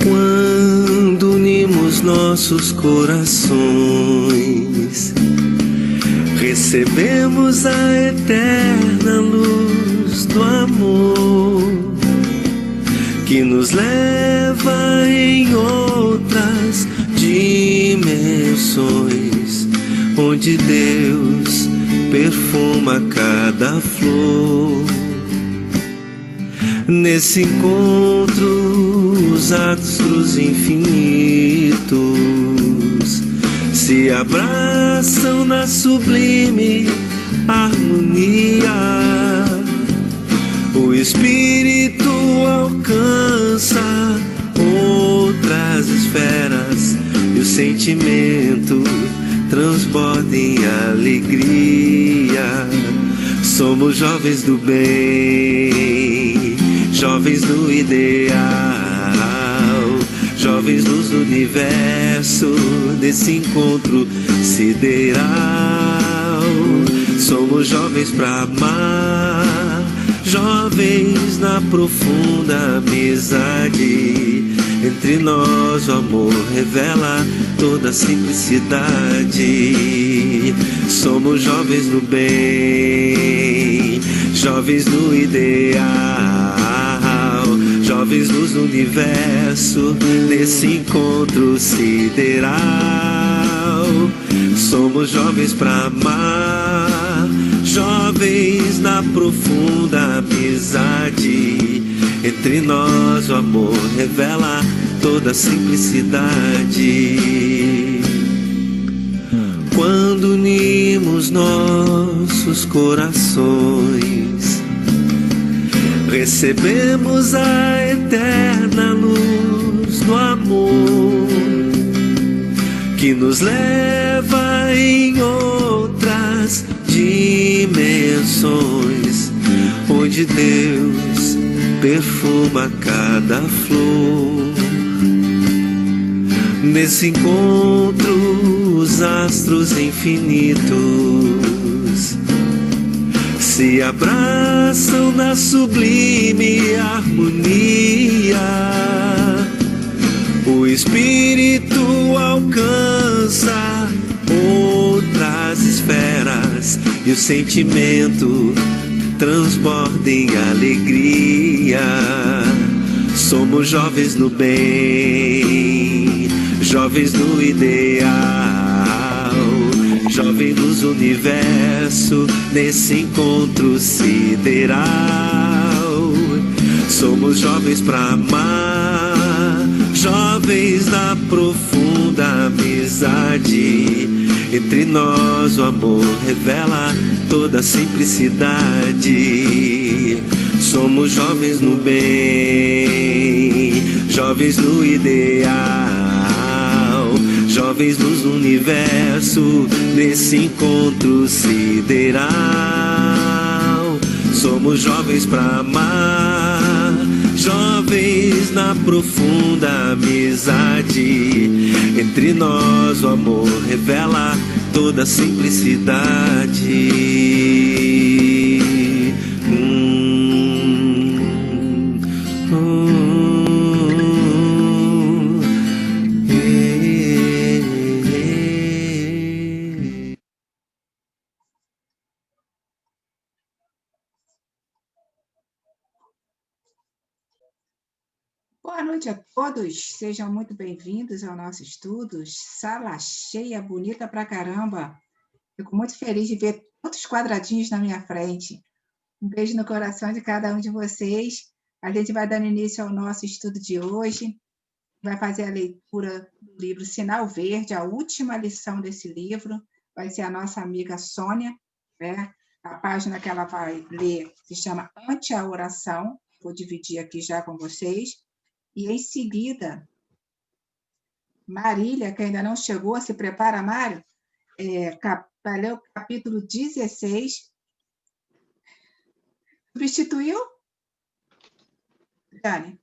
Quando unimos nossos corações, recebemos a eterna luz do amor, que nos leva em outras dimensões, onde Deus perfuma cada flor. Nesse encontro, os astros infinitos se abraçam na sublime harmonia. O espírito alcança outras esferas e o sentimento transborda em alegria. Somos jovens do bem, jovens do ideal, jovens luz do universo, desse encontro sideral. Somos jovens pra amar, jovens na profunda amizade. Entre nós o amor revela toda a simplicidade. Somos jovens no bem, jovens no ideal, jovens luz do universo, nesse encontro sideral. Somos jovens pra amar, jovens na profunda amizade. Entre nós o amor revela toda a simplicidade. Quando unimos nossos corações, recebemos a eterna luz do amor, que nos leva em outras dimensões, onde Deus perfuma cada flor. Nesse encontro, os astros infinitos se abraçam na sublime harmonia. O espírito alcança outras esferas e o sentimento transborda em alegria. Somos jovens no bem, jovens no ideal, jovens luz do universo, nesse encontro sideral. Somos jovens pra amar, jovens na profunda amizade. Entre nós o amor revela toda a simplicidade. Somos jovens no bem, jovens no ideal, jovens luz do universo, nesse encontro sideral. Somos jovens pra amar, jovens na profunda amizade. Entre nós o amor revela toda a simplicidade. Boa noite a todos, sejam muito bem-vindos ao nosso estudos. Sala cheia, bonita pra caramba. Fico muito feliz de ver tantos quadradinhos na minha frente. Um beijo no coração de cada um de vocês. A gente vai dando início ao nosso estudo de hoje. Vai fazer a leitura do livro Sinal Verde, a última lição desse livro. Vai ser a nossa amiga Sônia, né? A página que ela vai ler se chama Ante a Oração. Vou dividir aqui já com vocês. E, em seguida, Marília, que ainda não chegou, se prepara, Mário, vai ler o capítulo 16. Substituiu? Dani?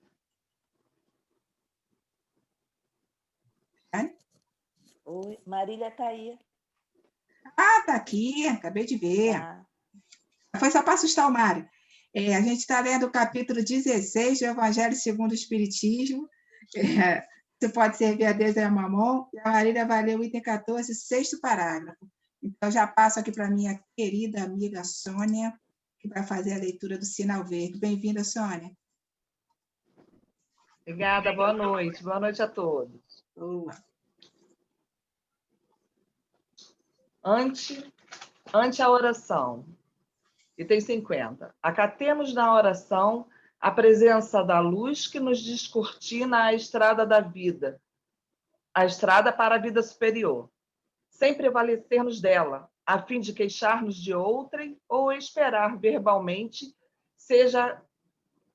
Dani? Oi, Marília está aí. Ah, está aqui, acabei de ver. Tá. Foi só para assustar o Mário. A gente está lendo o capítulo 16 do Evangelho segundo o Espiritismo. Isso pode servir a Deus e a Mamon. E a Marília vai ler o item 14, sexto parágrafo. Então, já passo aqui para a minha querida amiga Sônia, que vai fazer a leitura do sinal verde. Bem-vinda, Sônia. Obrigada, boa noite. Boa noite a todos. Boa. Ante a oração. Item 50. Acatemos na oração a presença da luz que nos descortina a estrada da vida, a estrada para a vida superior, sem prevalecer-nos dela, a fim de queixar-nos de outrem ou esperar verbalmente,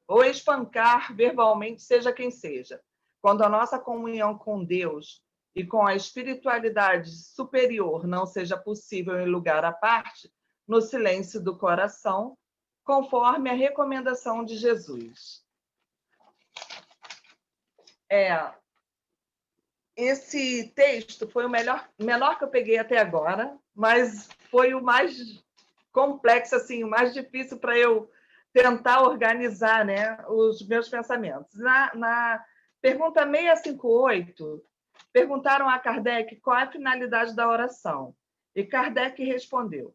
ou espancar verbalmente, seja quem seja. Quando a nossa comunhão com Deus e com a espiritualidade superior não seja possível em lugar à parte, no silêncio do coração, conforme a recomendação de Jesus. Esse texto foi o menor que eu peguei até agora, mas foi o mais complexo, assim, o mais difícil para eu tentar organizar, né, os meus pensamentos. Na pergunta 658, perguntaram a Kardec qual é a finalidade da oração. E Kardec respondeu: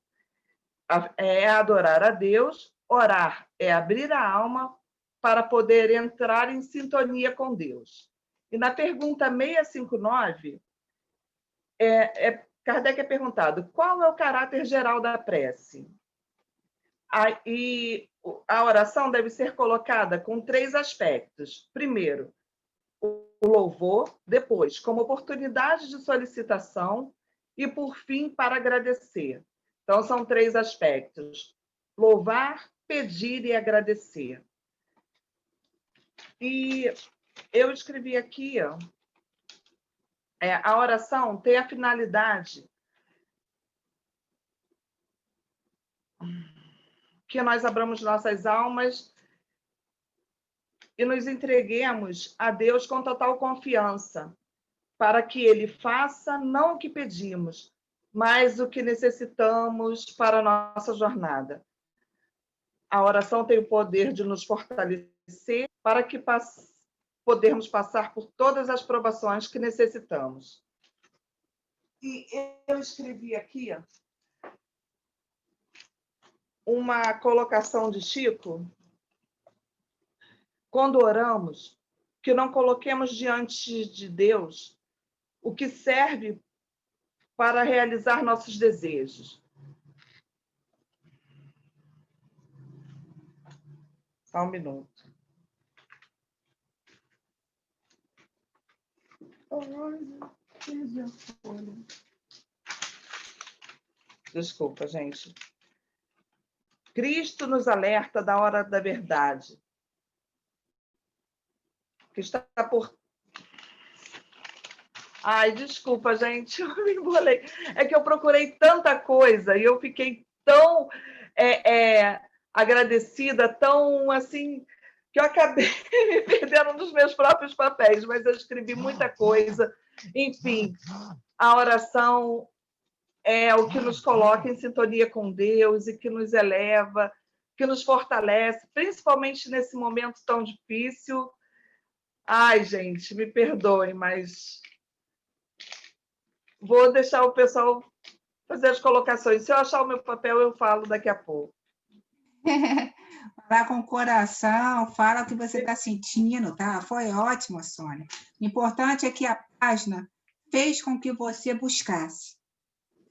é adorar a Deus, orar é abrir a alma para poder entrar em sintonia com Deus. E na pergunta 659, Kardec é perguntado qual é o caráter geral da prece. E a oração deve ser colocada com 3 aspectos. Primeiro, o louvor, depois, como oportunidade de solicitação e, por fim, para agradecer. Então, são 3 aspectos: louvar, pedir e agradecer. E eu escrevi aqui, a oração tem a finalidade que nós abramos nossas almas e nos entreguemos a Deus com total confiança, para que Ele faça não o que pedimos, mas o que necessitamos para a nossa jornada. A oração tem o poder de nos fortalecer para que podermos passar por todas as provações que necessitamos. E eu escrevi aqui uma colocação de Chico: quando oramos, que não coloquemos diante de Deus o que serve para realizar nossos desejos. Só um minuto. Desculpa, gente. Cristo nos alerta da hora da verdade, que está por... Ai, desculpa, gente, eu me embolei. É que eu procurei tanta coisa e eu fiquei tão agradecida, tão assim, que eu acabei me perdendo nos meus próprios papéis, mas eu escrevi muita coisa. Enfim, a oração é o que nos coloca em sintonia com Deus e que nos eleva, que nos fortalece, principalmente nesse momento tão difícil. Ai, gente, me perdoem, mas vou deixar o pessoal fazer as colocações. Se eu achar o meu papel, eu falo daqui a pouco. Falar com o coração, fala o que você está sentindo, tá? Foi ótimo, Sônia. O importante é que a página fez com que você buscasse,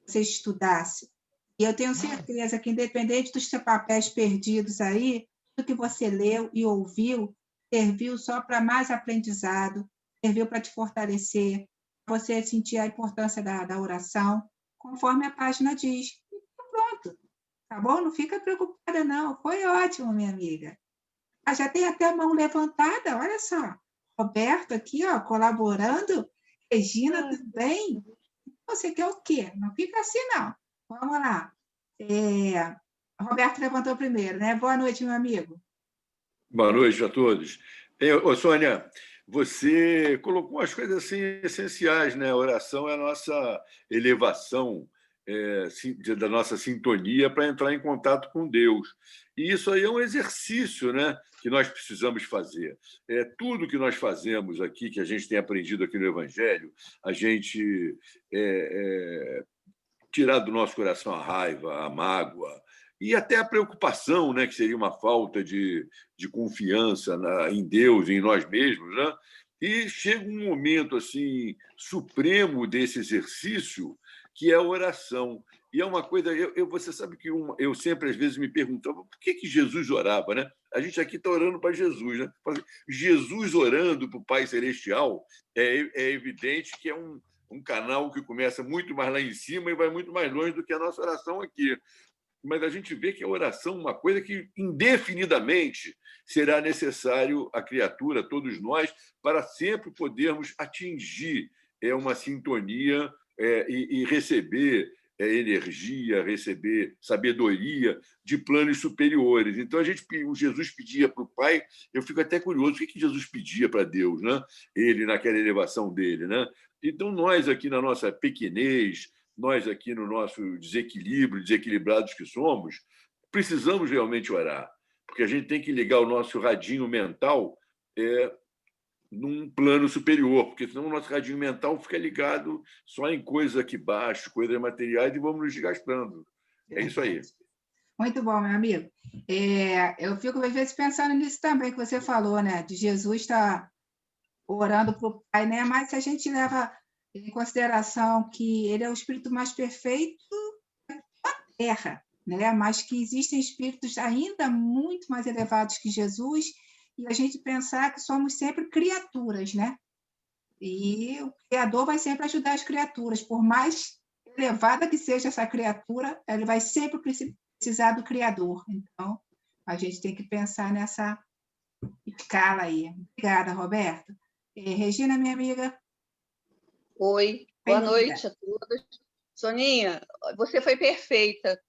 você estudasse. E eu tenho certeza que, independente dos seus papéis perdidos aí, tudo que você leu e ouviu serviu só para mais aprendizado, serviu para te fortalecer, você sentir a importância da oração, conforme a página diz. E pronto, tá bom? Não fica preocupada, não. Foi ótimo, minha amiga. Já tem até a mão levantada, olha só. Roberto aqui, ó, colaborando. Regina também. Você quer o quê? Não fica assim, não. Vamos lá. Roberto levantou primeiro, né? Boa noite, meu amigo. Boa noite a todos. Ô, Sônia, você colocou umas coisas assim essenciais, né? A oração é a nossa elevação da nossa sintonia para entrar em contato com Deus. E isso aí é um exercício, né, que nós precisamos fazer. Tudo que nós fazemos aqui, que a gente tem aprendido aqui no Evangelho, a gente tirar do nosso coração a raiva, a mágoa e até a preocupação, né, que seria uma falta de confiança em Deus, em nós mesmos, né? E chega um momento assim supremo desse exercício, que é a oração. E é uma coisa, você sabe que eu sempre às vezes me perguntava por que Jesus orava, né? A gente aqui está orando para Jesus, né? Jesus orando para o Pai Celestial é evidente que é um canal que começa muito mais lá em cima e vai muito mais longe do que a nossa oração aqui. Mas a gente vê que a oração é uma coisa que, indefinidamente, será necessário a criatura, todos nós, para sempre podermos atingir uma sintonia e receber energia, receber sabedoria de planos superiores. Então, o Jesus pedia para o Pai, eu fico até curioso, o que Jesus pedia para Deus, né? Ele, naquela elevação dele, né? Então, nós aqui na nossa pequenez, nós aqui no nosso desequilíbrio, desequilibrados que somos, precisamos realmente orar, porque a gente tem que ligar o nosso radinho mental num plano superior, porque senão o nosso radinho mental fica ligado só em coisas aqui baixo, coisas materiais, e vamos nos desgastando. É isso aí. Muito bom, meu amigo. Eu fico, às vezes, pensando nisso também que você falou, né? De Jesus estar orando para o Pai, né? Mas se a gente leva em consideração que ele é o espírito mais perfeito da Terra, né? Mas que existem espíritos ainda muito mais elevados que Jesus, e a gente pensar que somos sempre criaturas, né? E o Criador vai sempre ajudar as criaturas, por mais elevada que seja essa criatura, ele vai sempre precisar do Criador. Então, a gente tem que pensar nessa escala aí. Obrigada, Roberto. Regina, minha amiga. Oi, boa noite a todos. Soninha, você foi perfeita.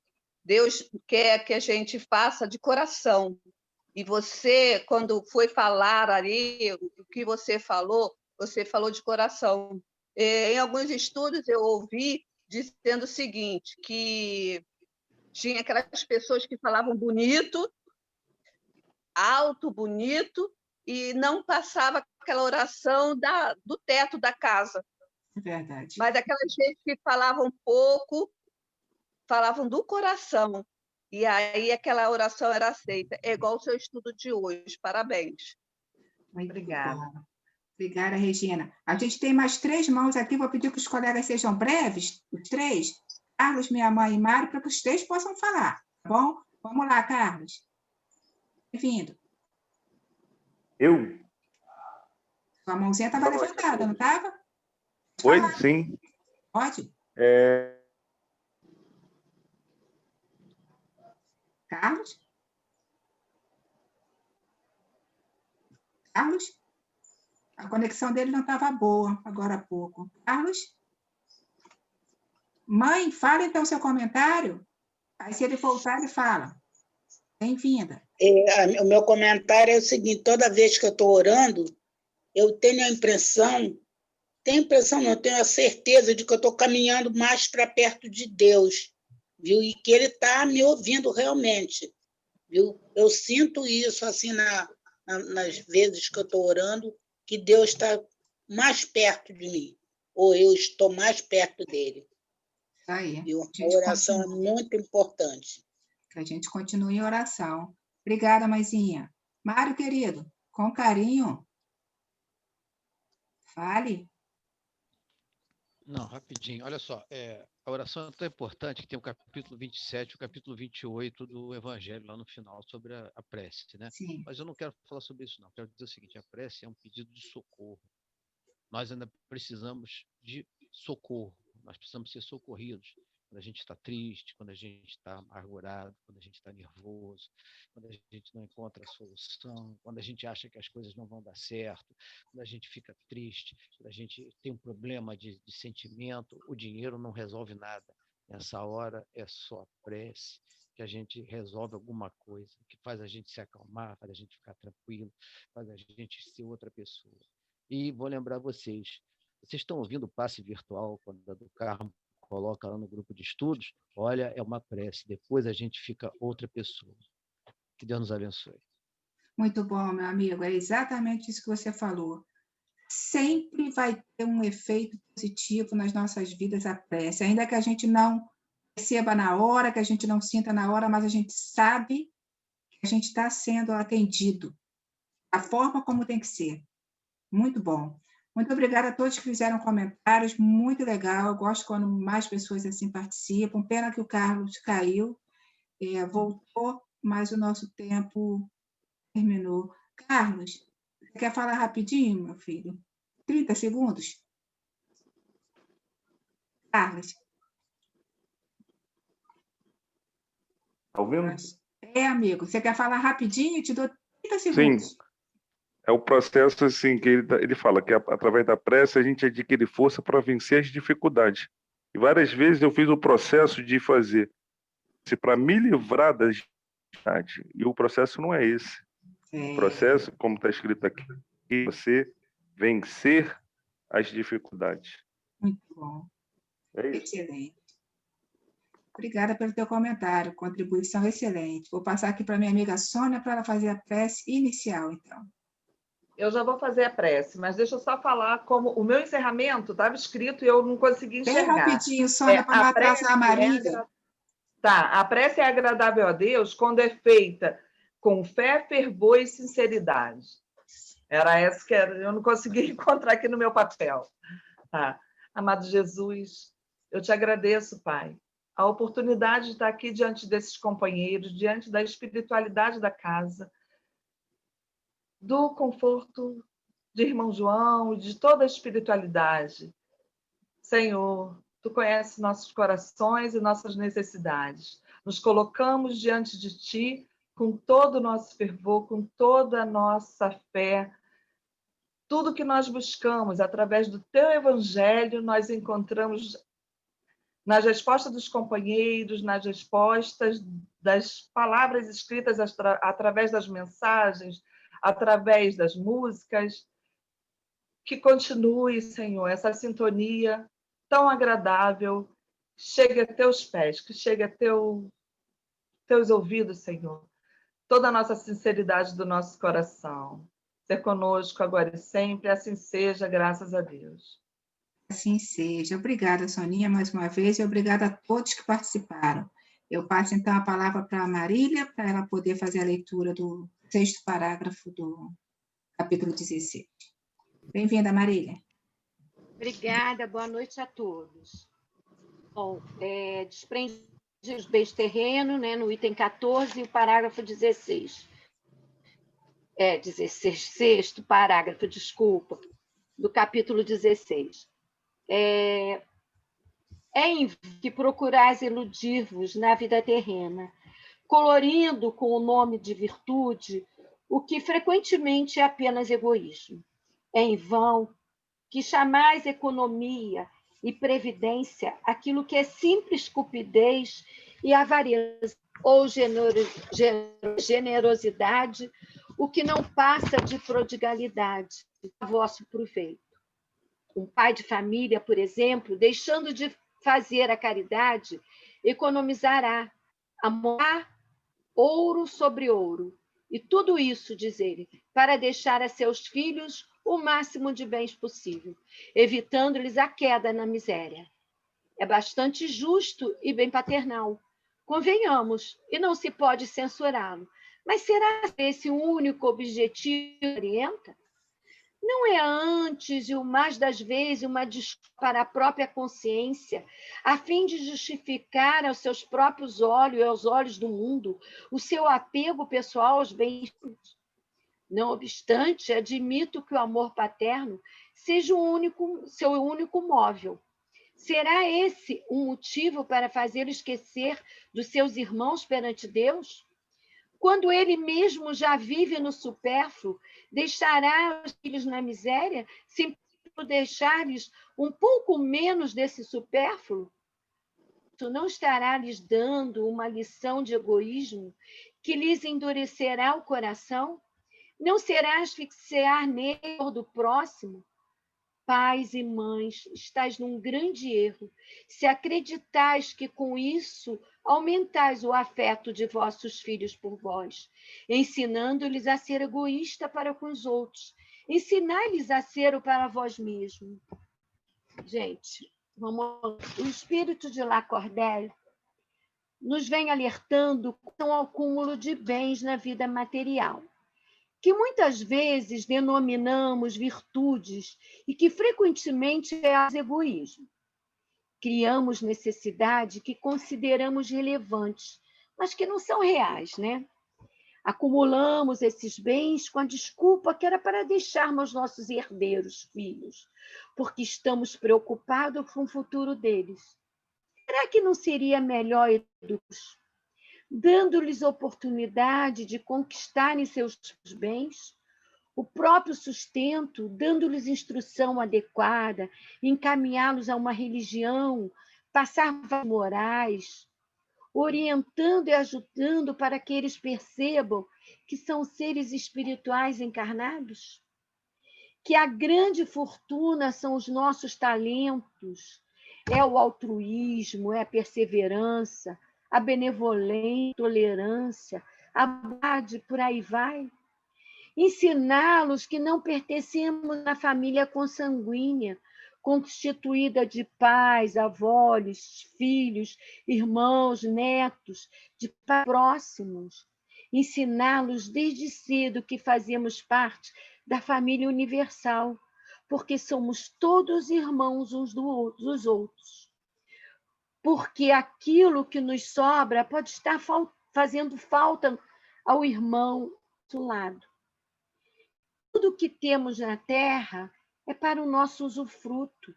Deus quer que a gente faça de coração. E você, quando foi falar ali, o que você falou de coração. Em alguns estudos eu ouvi dizendo o seguinte, que tinha aquelas pessoas que falavam bonito, alto, bonito, e não passava aquela oração do teto da casa. Verdade. Mas aquelas gente que falavam pouco, falavam do coração. E aí aquela oração era aceita. É igual o seu estudo de hoje. Parabéns. Muito Obrigada. bom. Obrigada, Regina. A gente tem mais 3 mãos aqui, vou pedir que os colegas sejam breves, os 3, Carlos, minha mãe e Mário, para que os 3 possam falar, tá bom? Vamos lá, Carlos. Bem-vindo. Eu? Sua mãozinha estava levantada, não estava? Oi, sim. Pode? Carlos? Carlos? A conexão dele não estava boa agora há pouco. Carlos? Mãe, fala então seu comentário. Aí, se ele voltar, ele fala. Bem-vinda. O meu comentário é o seguinte: toda vez que eu estou orando, eu tenho a impressão, não, tenho a certeza de que eu estou caminhando mais para perto de Deus, viu? E que Ele está me ouvindo realmente, viu? Eu sinto isso assim nas vezes que eu estou orando, que Deus está mais perto de mim, ou eu estou mais perto dele. Aí. Viu? A oração é muito importante. Que a gente continue em oração. Obrigada, mãezinha. Mário, querido, com carinho. Fale. Não, rapidinho. Olha só, a oração é tão importante que tem o capítulo 27 e o capítulo 28 do Evangelho lá no final, sobre a prece, né? Sim. Mas eu não quero falar sobre isso, não. Quero dizer o seguinte, a prece é um pedido de socorro. Nós ainda precisamos de socorro. Nós precisamos ser socorridos. Quando a gente está triste, quando a gente está amargurado, quando a gente está nervoso, quando a gente não encontra a solução, quando a gente acha que as coisas não vão dar certo, quando a gente fica triste, quando a gente tem um problema de sentimento, o dinheiro não resolve nada. Nessa hora é só a prece que a gente resolve alguma coisa, que faz a gente se acalmar, faz a gente ficar tranquilo, faz a gente ser outra pessoa. E vou lembrar vocês estão ouvindo o passe virtual quando a do Carmo coloca lá no grupo de estudos, olha, é uma prece. Depois a gente fica outra pessoa. Que Deus nos abençoe. Muito bom, meu amigo. É exatamente isso que você falou. Sempre vai ter um efeito positivo nas nossas vidas a prece, ainda que a gente não perceba na hora, que a gente não sinta na hora, mas a gente sabe que a gente está sendo atendido da forma como tem que ser. Muito bom. Muito obrigada a todos que fizeram comentários, muito legal. Eu gosto quando mais pessoas assim participam. Pena que o Carlos caiu, voltou, mas o nosso tempo terminou. Carlos, você quer falar rapidinho, meu filho? 30 segundos? Carlos. Está ouvindo? Amigo, você quer falar rapidinho? Eu te dou 30 Sim. segundos. É o processo assim que ele fala que através da prece a gente adquire força para vencer as dificuldades. E várias vezes eu fiz o processo de fazer para me livrar das dificuldades. E o processo não é esse. O processo, como está escrito aqui, é você vencer as dificuldades. Muito bom. É isso. Excelente. Obrigada pelo teu comentário, contribuição excelente. Vou passar aqui para minha amiga Sônia para ela fazer a prece inicial, então. Eu já vou fazer a prece, mas deixa eu só falar como o meu encerramento estava escrito e eu não consegui enxergar. Bem rapidinho, Sônia, para não atrasar a Marília. Tá, a prece é agradável a Deus quando é feita com fé, fervor e sinceridade. Era essa que eu não consegui encontrar aqui no meu papel. Tá. Amado Jesus, eu te agradeço, Pai, a oportunidade de estar aqui diante desses companheiros, diante da espiritualidade da casa, do conforto de irmão João e de toda a espiritualidade. Senhor, tu conheces nossos corações e nossas necessidades. Nos colocamos diante de ti com todo o nosso fervor, com toda a nossa fé. Tudo que nós buscamos através do teu evangelho, nós encontramos nas respostas dos companheiros, nas respostas das palavras escritas através das mensagens, através das músicas. Que continue, Senhor, essa sintonia tão agradável, chegue a teus pés, que chegue a teus ouvidos, Senhor. Toda a nossa sinceridade do nosso coração. Ser conosco agora e sempre, assim seja, graças a Deus. Assim seja. Obrigada, Soninha, mais uma vez, e obrigada a todos que participaram. Eu passo, então, a palavra para a Marília, para ela poder fazer a leitura do 6º parágrafo do capítulo 16. Bem-vinda, Marília. Obrigada, boa noite a todos. Bom, desprende os bens terrenos, né, no item 14, o parágrafo 16. 16º parágrafo, desculpa, do capítulo 16. É em que procurais iludir-vos na vida terrena, colorindo com o nome de virtude o que frequentemente é apenas egoísmo. É em vão que chamais economia e previdência aquilo que é simples cupidez e avareza, ou generosidade, o que não passa de prodigalidade, a vosso proveito. Um pai de família, por exemplo, deixando de fazer a caridade, economizará, amoar ouro sobre ouro. E tudo isso, diz ele, para deixar a seus filhos o máximo de bens possível, evitando-lhes a queda na miséria. É bastante justo e bem paternal. Convenhamos, e não se pode censurá-lo. Mas será esse o único objetivo que orienta? Não é antes, e o mais das vezes, uma desculpa para a própria consciência, a fim de justificar aos seus próprios olhos e aos olhos do mundo o seu apego pessoal aos bens. Não obstante, admito que o amor paterno seja seu único móvel. Será esse um motivo para fazê-lo esquecer dos seus irmãos perante Deus? Quando ele mesmo já vive no supérfluo, deixará os filhos na miséria, sem deixar-lhes um pouco menos desse supérfluo? Isso não estará lhes dando uma lição de egoísmo que lhes endurecerá o coração? Não será asfixiar nele do próximo? pais e mães, estais num grande erro, se acreditais que com isso aumentais o afeto de vossos filhos por vós, ensinando-lhes a ser egoísta para com os outros. Ensinai-lhes a ser o para vós mesmos. Gente, vamos. O espírito de Lacordaire nos vem alertando com o acúmulo de bens na vida material, que muitas vezes denominamos virtudes e que frequentemente é egoísmo. Criamos necessidades que consideramos relevantes, mas que não são reais, né? Acumulamos esses bens com a desculpa que era para deixarmos nossos herdeiros, filhos, porque estamos preocupados com o futuro deles. Será que não seria melhor educá-los, dando-lhes oportunidade de conquistarem seus bens, o próprio sustento, dando-lhes instrução adequada, encaminhá-los a uma religião, passar valores morais, orientando e ajudando para que eles percebam que são seres espirituais encarnados? Que a grande fortuna são os nossos talentos, é o altruísmo, é a perseverança, a benevolência, a tolerância, a bondade, por aí vai. Ensiná-los que não pertencemos à família consanguínea, constituída de pais, avós, filhos, irmãos, netos, de pais próximos. Ensiná-los desde cedo que fazemos parte da família universal, porque somos todos irmãos uns dos outros. Porque aquilo que nos sobra pode estar fazendo falta ao irmão do lado. Tudo que temos na terra é para o nosso usufruto.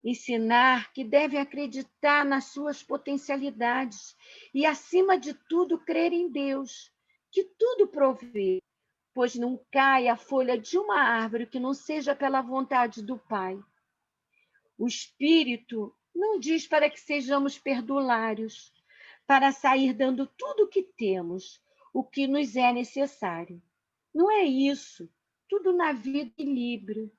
Ensinar que deve acreditar nas suas potencialidades e, acima de tudo, crer em Deus, que tudo provê, pois não cai a folha de uma árvore que não seja pela vontade do Pai. O Espírito não diz para que sejamos perdulários, para sair dando tudo o que temos, o que nos é necessário. Não é isso. Tudo na vida é equilíbrio.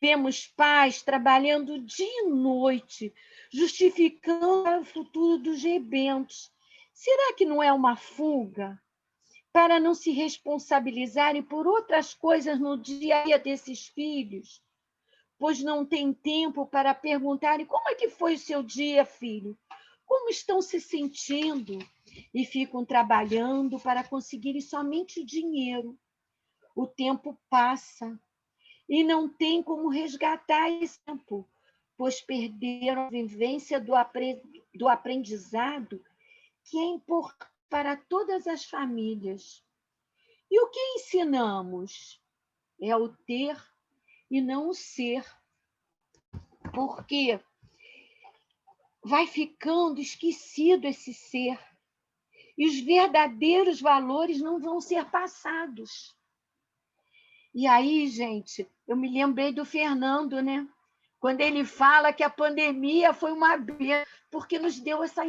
Vemos pais trabalhando dia e noite, justificando o futuro dos rebentos. Será que não é uma fuga para não se responsabilizarem por outras coisas no dia a dia desses filhos? Pois não tem tempo para perguntarem como é que foi o seu dia, filho? Como estão se sentindo? E ficam trabalhando para conseguirem somente o dinheiro. O tempo passa e não tem como resgatar esse tempo, pois perderam a vivência do aprendizado, que é importante para todas as famílias. E o que ensinamos? É o ter e não o ser, porque vai ficando esquecido esse ser, e os verdadeiros valores não vão ser passados. E aí, gente, eu me lembrei do Fernando, né? Quando ele fala que a pandemia foi uma bênção, porque nos deu essa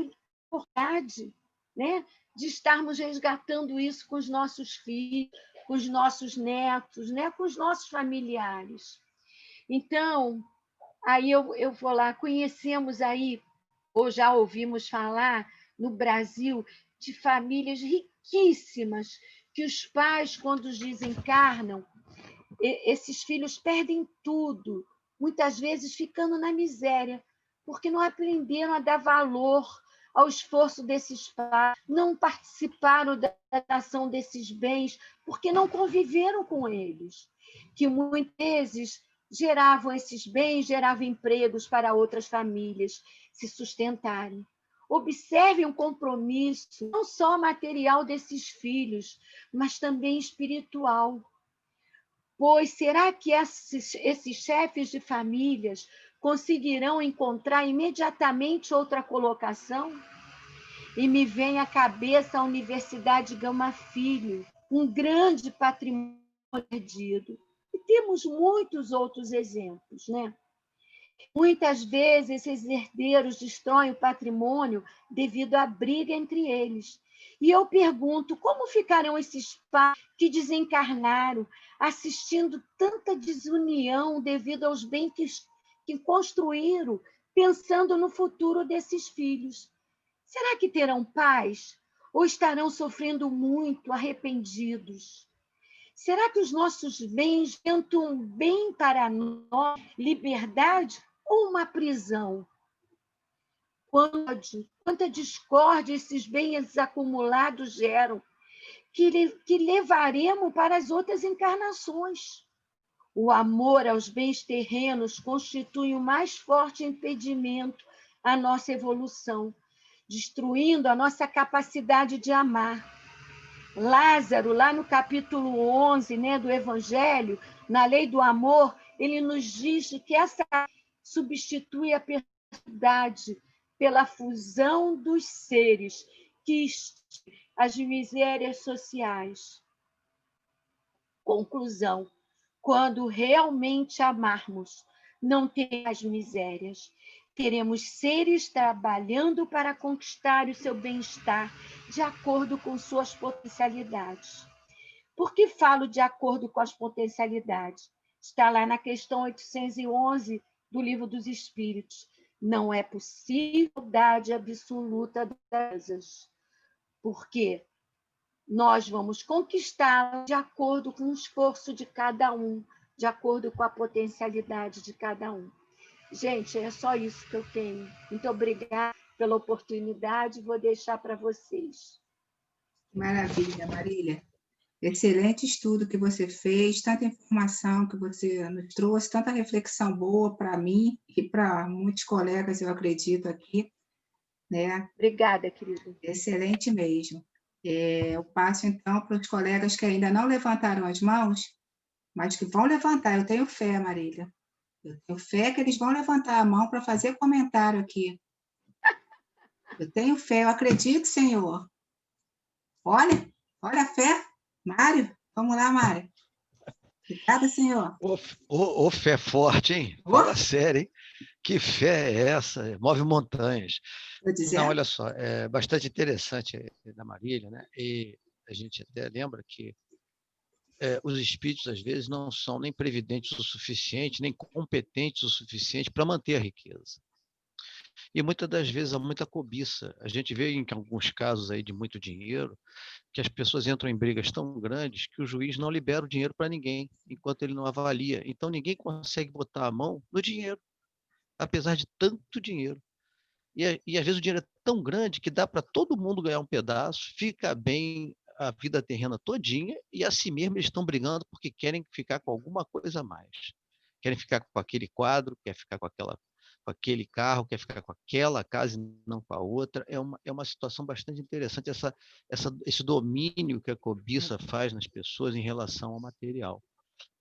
oportunidade, né? De estarmos resgatando isso com os nossos filhos, com os nossos netos, né? Com os nossos familiares. Então, aí eu vou lá, conhecemos aí, ou já ouvimos falar, no Brasil, de famílias riquíssimas, que os pais, quando desencarnam, esses filhos perdem tudo, muitas vezes ficando na miséria, porque não aprenderam a dar valor ao esforço desses pais, não participaram da ação desses bens, porque não conviveram com eles, que muitas vezes geravam esses bens, geravam empregos para outras famílias se sustentarem. Observem o compromisso, não só material desses filhos, mas também espiritual. Pois será que esses chefes de famílias conseguirão encontrar imediatamente outra colocação? E me vem à cabeça a Universidade Gama Filho, um grande patrimônio perdido. E temos muitos outros exemplos, né? Muitas vezes esses herdeiros destroem o patrimônio devido à briga entre eles. E eu pergunto, como ficarão esses pais que desencarnaram, assistindo tanta desunião devido aos bens que construíram, pensando no futuro desses filhos? Será que terão paz? Ou estarão sofrendo muito, arrependidos? Será que os nossos bens tentam um bem para nós, liberdade ou uma prisão? Quanta discórdia esses bens acumulados geram, que levaremos para as outras encarnações. O amor aos bens terrenos constitui o mais forte impedimento à nossa evolução, destruindo a nossa capacidade de amar. Lázaro, lá no capítulo 11, né, do Evangelho, na lei do amor, ele nos diz que essa substitui a personalidade pela fusão dos seres, que as misérias sociais. Conclusão: quando realmente amarmos, não teremos misérias. Teremos seres trabalhando para conquistar o seu bem-estar de acordo com suas potencialidades. Por que falo de acordo com as potencialidades? Está lá na questão 811 do Livro dos Espíritos. Não é possível igualdade absoluta das coisas, porque nós vamos conquistá-la de acordo com o esforço de cada um, de acordo com a potencialidade de cada um. Gente, é só isso que eu tenho. Muito obrigada pela oportunidade, vou deixar para vocês. Maravilha, Marília. Excelente estudo que você fez, tanta informação que você nos trouxe, tanta reflexão boa para mim e para muitos colegas, eu acredito, aqui, né? Obrigada, querida. Excelente mesmo. Eu passo, então, para os colegas que ainda não levantaram as mãos, mas que vão levantar. Eu tenho fé, Marília. Eu tenho fé que eles vão levantar a mão para fazer comentário aqui. Eu tenho fé, eu acredito, Senhor. Olha a fé. Mário, vamos lá, Mário. Obrigada, Senhor. Ô, fé forte, hein? Fala sério, hein? Que fé é essa? Move montanhas. Não, olha só, é bastante interessante da Marília, né? E a gente até lembra que os espíritos, às vezes, não são nem previdentes o suficiente, nem competentes o suficiente para manter a riqueza. E muitas das vezes há muita cobiça. A gente vê em alguns casos aí de muito dinheiro, que as pessoas entram em brigas tão grandes que o juiz não libera o dinheiro para ninguém, enquanto ele não avalia. Então ninguém consegue botar a mão no dinheiro, apesar de tanto dinheiro. E às vezes o dinheiro é tão grande que dá para todo mundo ganhar um pedaço, fica bem a vida terrena todinha, e assim mesmo eles estão brigando porque querem ficar com alguma coisa a mais. Querem ficar com aquele quadro, quer ficar com aquele carro, quer ficar com aquela casa e não com a outra. É uma situação bastante interessante, esse domínio que a cobiça faz nas pessoas em relação ao material.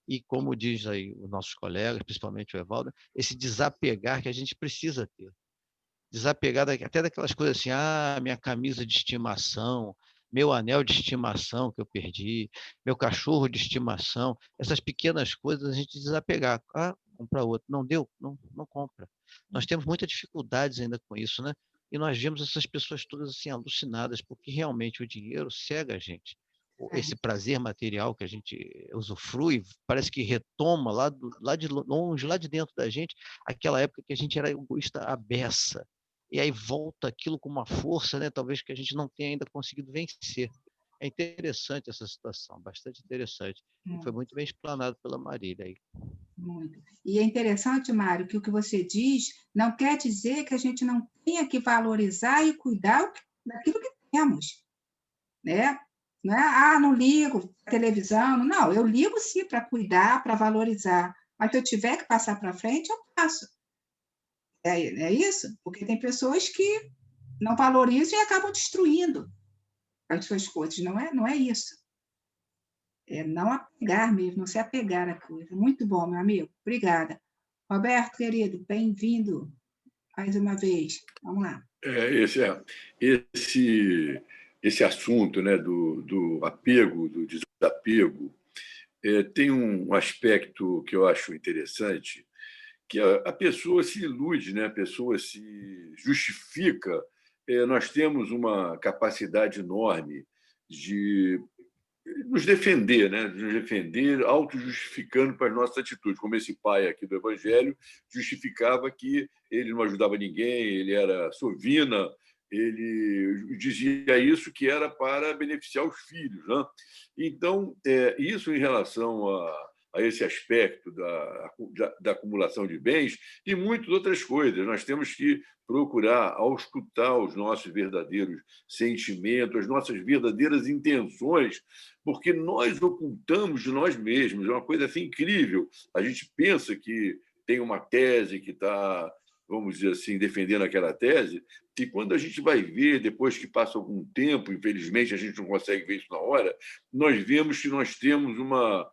E como diz aí os nossos colegas, principalmente o Evaldo, esse desapegar que a gente precisa ter. Desapegar até daquelas coisas assim, minha camisa de estimação, meu anel de estimação que eu perdi, meu cachorro de estimação, essas pequenas coisas a gente desapegar. Compra outro. Não deu? Não compra. Nós temos muitas dificuldades ainda com isso, né? E nós vemos essas pessoas todas assim alucinadas, porque realmente o dinheiro cega a gente. Esse prazer material que a gente usufrui, parece que retoma lá de longe, lá de dentro da gente, aquela época que a gente era egoísta à beça. E aí volta aquilo com uma força, né? Talvez que a gente não tenha ainda conseguido vencer. É interessante essa situação, bastante interessante. E foi muito bem explanado pela Marília aí. Muito. E é interessante, Mário, que o que você diz não quer dizer que a gente não tenha que valorizar e cuidar daquilo que temos, né? Não é, não ligo a televisão. Não, eu ligo sim para cuidar, para valorizar. Mas se eu tiver que passar para frente, eu passo. É isso? Porque tem pessoas que não valorizam e acabam destruindo as suas coisas. Não é isso. É não apegar mesmo, não se apegar à coisa. Muito bom, meu amigo. Obrigada. Roberto, querido, bem-vindo mais uma vez. Vamos lá. Esse assunto, né, do apego, do desapego, tem um aspecto que eu acho interessante, que a pessoa se ilude, né? A pessoa se justifica nós temos uma capacidade enorme de nos defender, né? De nos defender auto-justificando para as nossas atitudes, como esse pai aqui do Evangelho justificava que ele não ajudava ninguém, ele era sovina, ele dizia isso que era para beneficiar os filhos, né? Então, isso em relação a esse aspecto da acumulação de bens e muitas outras coisas. Nós temos que procurar auscultar os nossos verdadeiros sentimentos, as nossas verdadeiras intenções, porque nós ocultamos de nós mesmos. É uma coisa assim incrível. A gente pensa que tem uma tese que está, vamos dizer assim, defendendo aquela tese, e quando a gente vai ver, depois que passa algum tempo, infelizmente a gente não consegue ver isso na hora, nós vemos que nós temos uma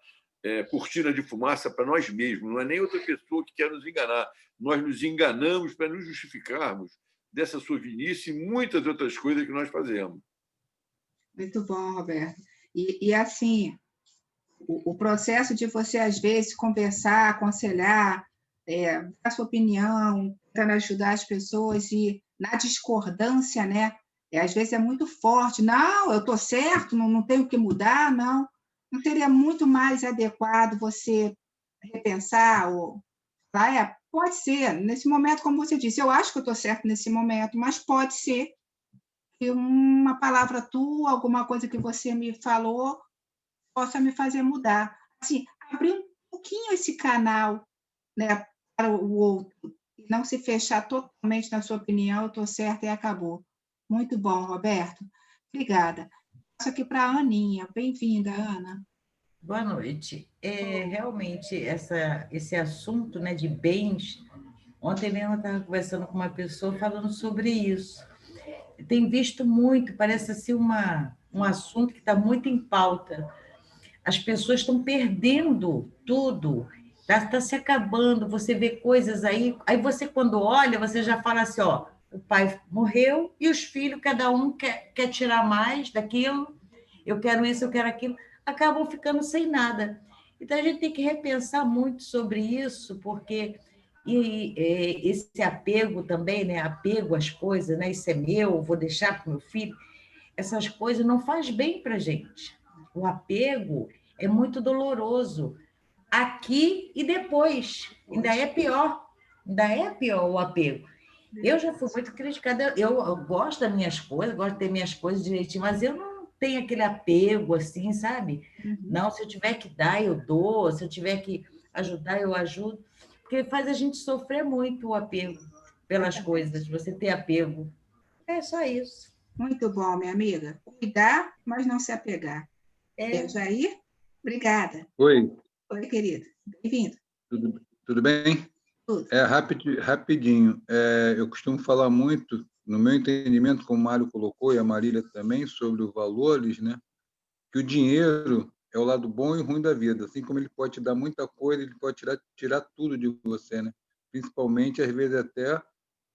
cortina de fumaça para nós mesmos, não é nem outra pessoa que quer nos enganar. Nós nos enganamos para nos justificarmos dessa sovinice e muitas outras coisas que nós fazemos. Muito bom, Roberto. E assim, o processo de você, às vezes, conversar, aconselhar, dar a sua opinião, tentando ajudar as pessoas e na discordância, né? Às vezes é muito forte. Não, eu estou certo, não tenho que mudar, não. Não seria muito mais adequado você repensar ou falar, pode ser, nesse momento, como você disse, eu acho que eu estou certo nesse momento, mas pode ser que uma palavra tua, alguma coisa que você me falou, possa me fazer mudar. Assim, abrir um pouquinho esse canal, né, para o outro, e não se fechar totalmente na sua opinião, eu estou certa e acabou. Muito bom, Roberto. Obrigada. Passo aqui para a Aninha. Bem-vinda, Ana. Boa noite. Realmente, esse assunto, né, de bens, ontem mesmo eu estava conversando com uma pessoa falando sobre isso. Tem visto muito, parece assim um assunto que está muito em pauta. As pessoas estão perdendo tudo, está se acabando, você vê coisas aí você quando olha, você já fala assim, ó, o pai morreu e os filhos, cada um quer tirar mais daquilo, eu quero isso, eu quero aquilo, acabam ficando sem nada. Então, a gente tem que repensar muito sobre isso, porque esse apego também, né? Apego às coisas, né? Isso é meu, vou deixar para o meu filho. Essas coisas não faz bem para a gente. O apego é muito doloroso. Aqui e depois. Ainda é pior o apego. Eu já fui muito criticada. Eu gosto das minhas coisas, gosto de ter minhas coisas direitinho, mas eu não tenho aquele apego assim, sabe? Não, se eu tiver que dar, eu dou. Se eu tiver que ajudar, eu ajudo. Porque faz a gente sofrer muito o apego pelas coisas, você ter apego. É só isso. Muito bom, minha amiga. Cuidar, mas não se apegar. Jair, obrigada. Oi. Oi, querido. Bem-vindo. Tudo bem? Tudo. Rapidinho. Eu costumo falar muito, no meu entendimento, como o Mário colocou, e a Marília também, sobre os valores, né? Que o dinheiro é o lado bom e ruim da vida. Assim como ele pode te dar muita coisa, ele pode tirar tudo de você, né? Principalmente, às vezes, até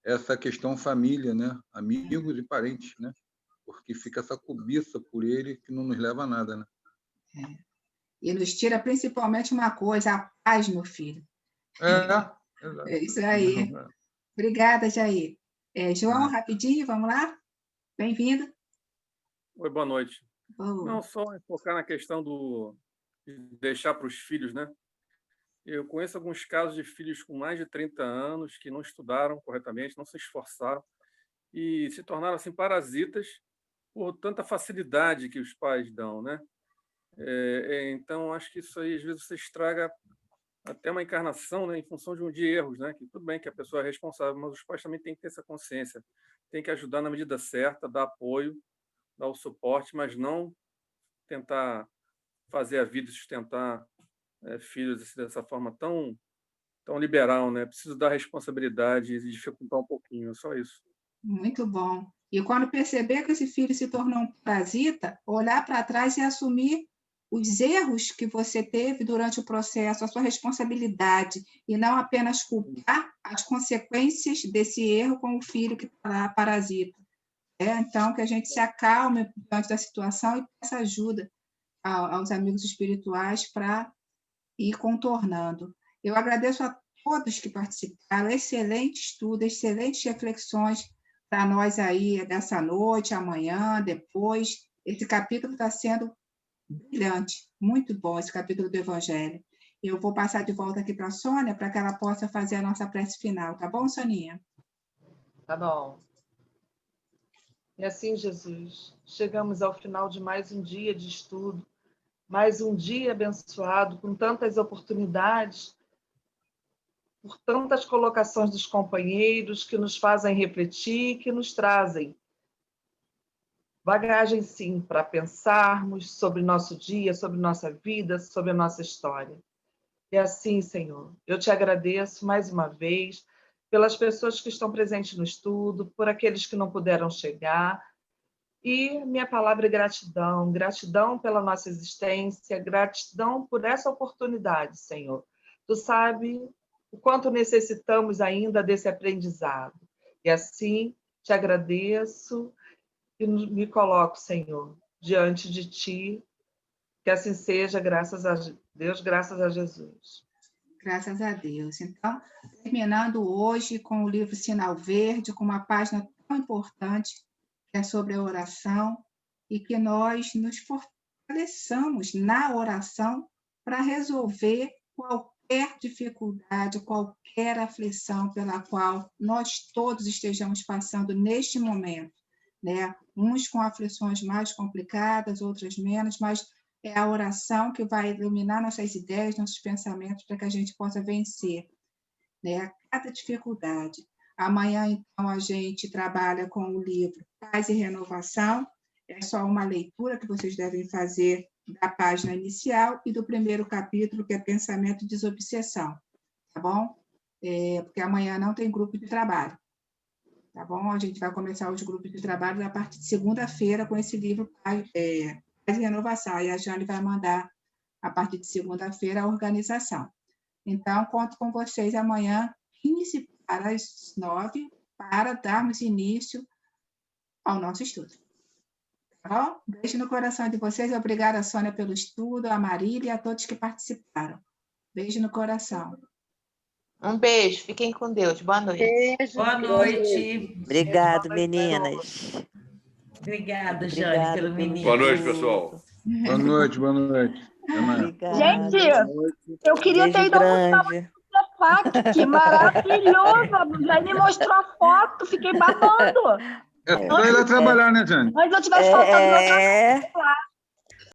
essa questão família, né? Amigos e parentes, né? Porque fica essa cobiça por ele que não nos leva a nada, né? E nos tira principalmente uma coisa, a paz, meu filho. É isso aí. Obrigada, Jair. João, rapidinho, vamos lá? Bem-vindo. Oi, boa noite. Não, só focar na questão de deixar para os filhos, né? Eu conheço alguns casos de filhos com mais de 30 anos que não estudaram corretamente, não se esforçaram e se tornaram assim parasitas por tanta facilidade que os pais dão, né? Então, acho que isso aí, às vezes, você estraga até uma encarnação, né, em função de erros, né? Que tudo bem que a pessoa é responsável, mas os pais também têm que ter essa consciência, tem que ajudar na medida certa, dar apoio, dar o suporte, mas não tentar fazer a vida e sustentar filhos assim, dessa forma tão liberal, né? Preciso dar responsabilidade e dificultar um pouquinho, só isso. Muito bom. E quando perceber que esse filho se tornou um parasita, olhar para trás e assumir os erros que você teve durante o processo, a sua responsabilidade, e não apenas culpar as consequências desse erro com o filho que está lá parasita. Então, que a gente se acalme diante da situação e peça ajuda aos amigos espirituais para ir contornando. Eu agradeço a todos que participaram, excelente estudo, excelentes reflexões. para nós aí dessa noite, amanhã, depois. Esse capítulo está sendo brilhante, muito bom esse capítulo do Evangelho. Eu vou passar de volta aqui para a Sônia, para que ela possa fazer a nossa prece final, tá bom, Soninha? Tá bom. E assim, Jesus, chegamos ao final de mais um dia de estudo, mais um dia abençoado, com tantas oportunidades, por tantas colocações dos companheiros que nos fazem refletir, que nos trazem bagagem, sim, para pensarmos sobre nosso dia, sobre nossa vida, sobre a nossa história. E assim, Senhor, eu te agradeço mais uma vez pelas pessoas que estão presentes no estudo, por aqueles que não puderam chegar. E minha palavra é gratidão, gratidão pela nossa existência, gratidão por essa oportunidade, Senhor. Tu sabe o quanto necessitamos ainda desse aprendizado. E assim, te agradeço e me coloco, Senhor, diante de Ti. Que assim seja, graças a Deus, graças a Jesus. Graças a Deus. Então, terminando hoje com o livro Sinal Verde, com uma página tão importante, que é sobre a oração, e que nós nos fortaleçamos na oração para resolver qualquer dificuldade, qualquer aflição pela qual nós todos estejamos passando neste momento, né? Uns com aflições mais complicadas, outras menos, mas é a oração que vai iluminar nossas ideias, nossos pensamentos, para que a gente possa vencer, né, cada dificuldade. Amanhã, então, a gente trabalha com o livro Paz e Renovação. É só uma leitura que vocês devem fazer da página inicial e do primeiro capítulo, que é Pensamento e Desobsessão, tá bom? Porque amanhã não tem grupo de trabalho, tá bom? A gente vai começar os grupos de trabalho a partir de segunda-feira com esse livro Paz e Renovação. E a Jane vai mandar, a partir de segunda-feira, a organização. Então, conto com vocês amanhã, 15 para as 9, para darmos início ao nosso estudo. Tá bom? Beijo no coração de vocês. Obrigada, Sônia, pelo estudo, a Marília e a todos que participaram. Beijo no coração. Um beijo. Fiquem com Deus. Boa noite. Beijo. Boa noite. Obrigado, meninas. Obrigada, Jane, pelo menino. Boa noite, pessoal. Boa noite, boa noite. Gente, eu queria ter ido almoçar o que maravilhoso! A Jane mostrou a foto, fiquei babando. É só ir lá trabalhar, né, Jane? Antes eu tivesse faltado outra coisa lá.